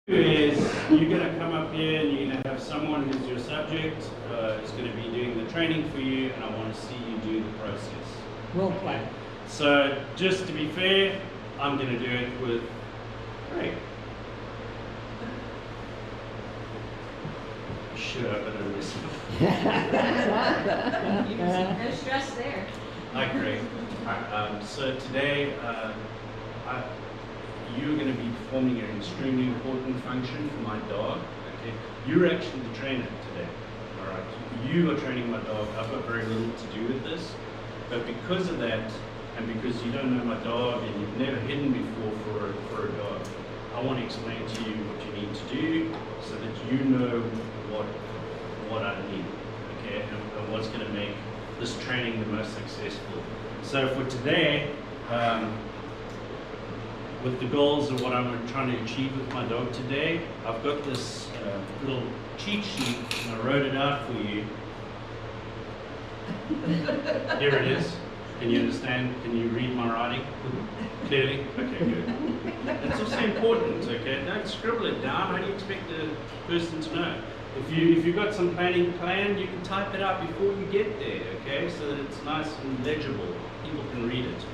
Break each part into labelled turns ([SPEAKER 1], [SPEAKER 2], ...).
[SPEAKER 1] Is you're going to come up here and you're going to have someone who's your subject, who's going to be doing the training for you, and I want to see you do the process.
[SPEAKER 2] Well played.
[SPEAKER 1] So just to be fair, I'm going to do it with Greg. Should I better myself?
[SPEAKER 3] No stress there.
[SPEAKER 1] Hi Greg. So today you're going to be performing an extremely important function for my dog. Okay, you're actually the trainer today. All right, you are training my dog. I've got very little to do with this, but because of that, and because you don't know my dog and you've never hidden before for a dog, I want to explain to you what you need to do so that you know what I need. Okay, and what's going to make this training the most successful. So for today. With the goals of what I'm trying to achieve with my dog today, I've got this little cheat sheet and I wrote it out for you. Here it is. Can you understand? Can you read my writing clearly? Okay, good. It's also important, okay? Don't scribble it down. How do you expect the person to know? If you've got some planning planned, you can type it out before you get there, okay? So that it's nice and legible. People can read it.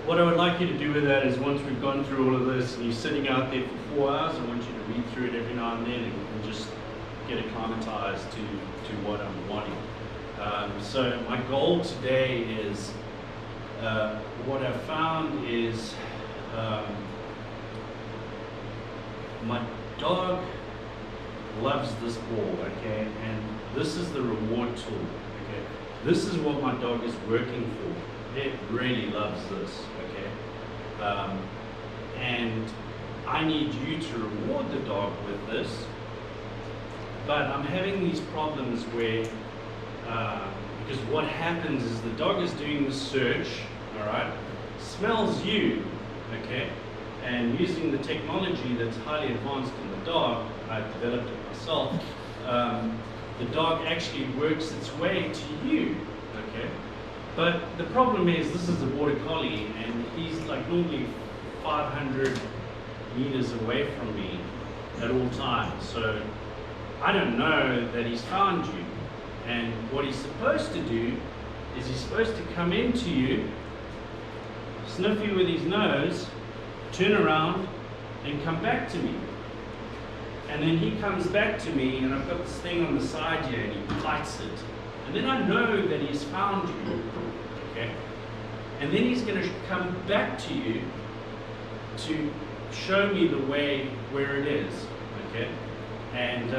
[SPEAKER 1] What I would like you to do with that is once we've gone through all of this and you're sitting out there for 4 hours, I want you to read through it every now and then and just get acclimatized to what I'm wanting. So my goal today is, what I've found is my dog loves this ball, okay, and this is the reward tool, okay. This is what my dog is working for. It really loves this, okay? And I need you to reward the dog with this, but I'm having these problems where, because what happens is the dog is doing the search, all right, smells you, okay, and using the technology that's highly advanced in the dog, I developed it myself, the dog actually works its way to you, okay? But the problem is, this is a border collie, and he's like normally 500 meters away from me at all times. So I don't know that he's found you. And what he's supposed to do is he's supposed to come into you, sniff you with his nose, turn around, and come back to me. And then he comes back to me, and I've got this thing on the side here, and he bites it. And then I know that he's found you, okay? And then he's going to come back to you to show me the way where it is, okay? And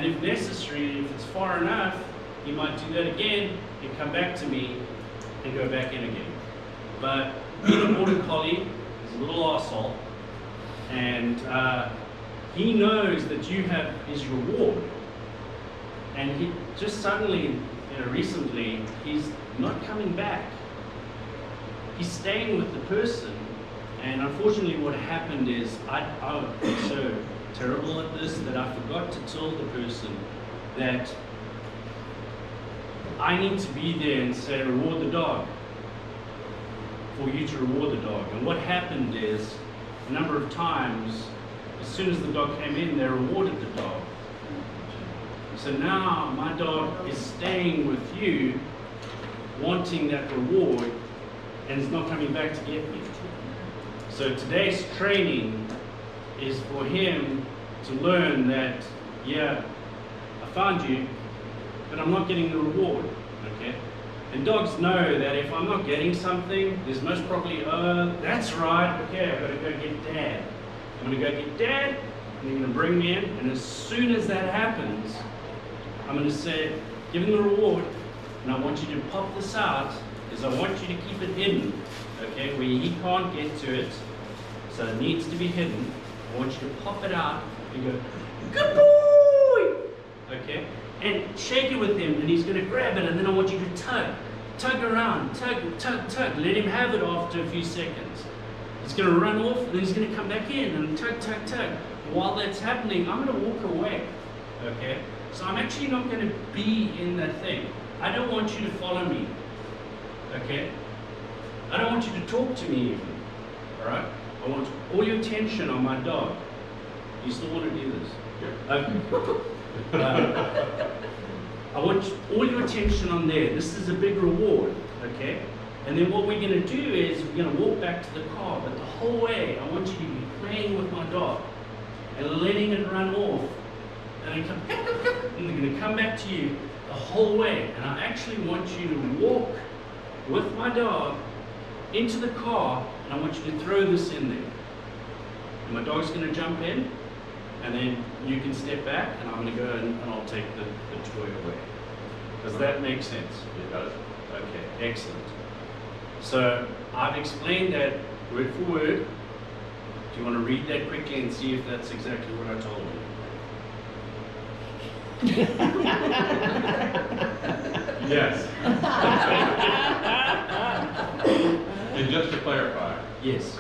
[SPEAKER 1] if necessary, if it's far enough, he might do that again and come back to me and go back in again. But being a border collie, he's a little arsehole, and he knows that you have his reward. And he just suddenly, recently, he's not coming back. He's staying with the person. And unfortunately what happened is, I'm so terrible at this that I forgot to tell the person that I need to be there and say, reward the dog, for you to reward the dog. And what happened is, a number of times, as soon as the dog came in, they rewarded the dog. So now my dog is staying with you, wanting that reward, and is not coming back to get me. So today's training is for him to learn that, yeah, I found you, but I'm not getting the reward, okay? And dogs know that if I'm not getting something, there's most probably, that's right, okay, I've got to go get Dad. I'm going to go get Dad, and you're going to bring me in, and as soon as that happens, I'm going to say, give him the reward, and I want you to pop this out, because I want you to keep it hidden, okay, where he can't get to it, so it needs to be hidden. I want you to pop it out and go, good boy, okay, and shake it with him, and he's going to grab it, and then I want you to tug around, tug, let him have it after a few seconds. He's going to run off, and then he's going to come back in, and tug. While that's happening, I'm going to walk away, okay? So I'm actually not going to be in that thing. I don't want you to follow me, okay? I don't want you to talk to me even, all right? I I want all your attention on my dog. You still want to do this? I want all your attention on there. This is a big reward, okay? And then what we're going to do is we're going to walk back to the car, but the whole way I want you to be playing with my dog and letting it run off. And then and they're going to come back to you the whole way. And I actually want you to walk with my dog into the car, and I want you to throw this in there. And my dog's going to jump in, and then you can step back, and I'm going to go and I'll take the toy away. Does that make sense?
[SPEAKER 2] It does.
[SPEAKER 1] Okay, excellent. So I've explained that word for word. Do you want to read that quickly and see if that's exactly what I told you?
[SPEAKER 2] Yes. And just to clarify,
[SPEAKER 1] Yes.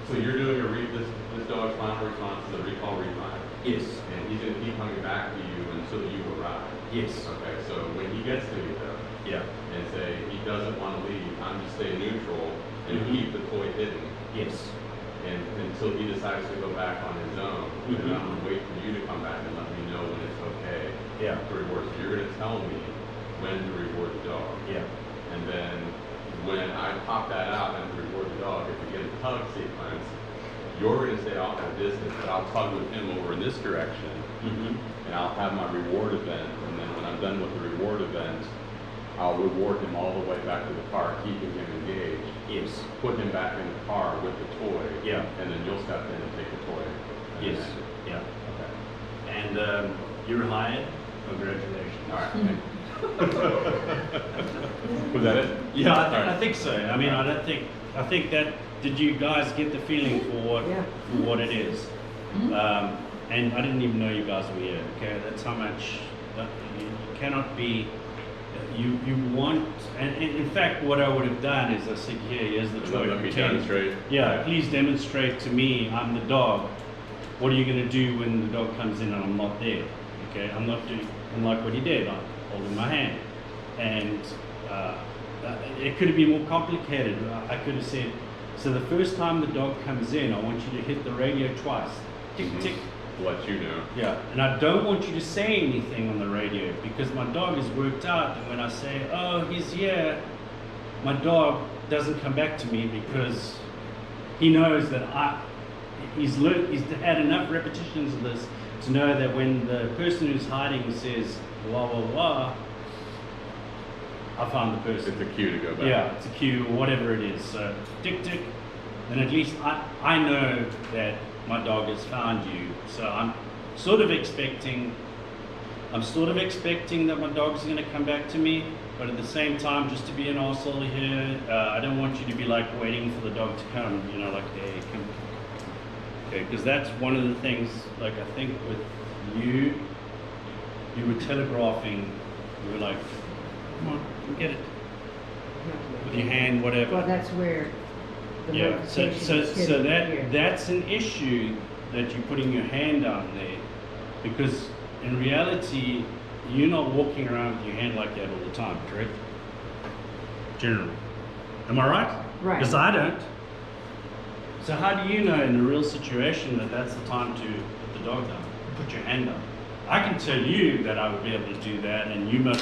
[SPEAKER 2] so you're doing this dog's final response is a recall refind,
[SPEAKER 1] Yes.
[SPEAKER 2] and he's going to keep coming back to you until you arrive.
[SPEAKER 1] Yes.
[SPEAKER 2] Okay, so when he gets to you though,
[SPEAKER 1] Yeah.
[SPEAKER 2] and say he doesn't want to leave, I'm going to stay neutral and
[SPEAKER 1] Mhm.
[SPEAKER 2] keep the toy hidden,
[SPEAKER 1] Yes.
[SPEAKER 2] and until he decides to go back on his own, and
[SPEAKER 1] Mhm.
[SPEAKER 2] I'm going to wait for you to come back and let me know when it's okay
[SPEAKER 1] Yeah.
[SPEAKER 2] to reward. So you're going to tell me when to reward the dog.
[SPEAKER 1] Yeah.
[SPEAKER 2] And then when I pop that out and reward the dog, if we get a tug sequence, you're going to stay off at a distance, but I'll tug with him over in this direction,
[SPEAKER 1] Mm-hmm.
[SPEAKER 2] and I'll have my reward event. And then when I'm done with the reward event, I'll reward him all the way back to the car, keeping him engaged.
[SPEAKER 1] Yes.
[SPEAKER 2] Put him back in the car with the toy.
[SPEAKER 1] Yeah.
[SPEAKER 2] And then you'll step in and take the toy. and
[SPEAKER 1] Yes.
[SPEAKER 2] then-
[SPEAKER 1] Yeah.
[SPEAKER 2] Okay.
[SPEAKER 1] And you're hired. Congratulations.
[SPEAKER 2] All right. Was that it?
[SPEAKER 1] Yeah,
[SPEAKER 2] All right.
[SPEAKER 1] I think so. I mean, I think that, did you guys get the feeling for what it is? And I didn't even know you guys were here, okay? That's how much, you cannot be, you want, and in fact, what I would have done is I said, here's the toy.
[SPEAKER 2] Let me
[SPEAKER 1] pretend.
[SPEAKER 2] demonstrate.
[SPEAKER 1] Yeah, please demonstrate to me, I'm the dog. What are you going to do when the dog comes in and I'm not there? Okay, I'm not doing, unlike what he did, I'm holding my hand. And it could have been more complicated. I could have said, so the first time the dog comes in, I want you to hit the radio twice. Tick, tick.
[SPEAKER 2] Let you know.
[SPEAKER 1] Yeah, and I don't want you to say anything on the radio because my dog is worked out, and when I say, oh, he's here, my dog doesn't come back to me because he knows that he's had enough repetitions of this to know that when the person who's hiding says, wah, wah, wah, I found the person.
[SPEAKER 2] It's a cue to go back.
[SPEAKER 1] Yeah, it's a cue or whatever it is. So tick tick, then at least I know that my dog has found you. So I'm sort of expecting that my dog's going to come back to me, but at the same time, just to be an arsehole here, I don't want you to be like waiting for the dog to come. You know, like hey, come. Okay, because that's one of the things. Like I think with you were telegraphing. You were like, come on, get it with your hand, whatever.
[SPEAKER 3] Well, that's where the
[SPEAKER 1] Yeah, so
[SPEAKER 3] notification is hidden here.
[SPEAKER 1] that's an issue that you're putting your hand down there, because in reality, you're not walking around with your hand like that all the time, correct? Generally. Am I right?
[SPEAKER 3] Right.
[SPEAKER 1] Because I don't. So how do you know in a real situation that that's the time to put the dog down, put your hand down? I can tell you that I would be able to do that, and you must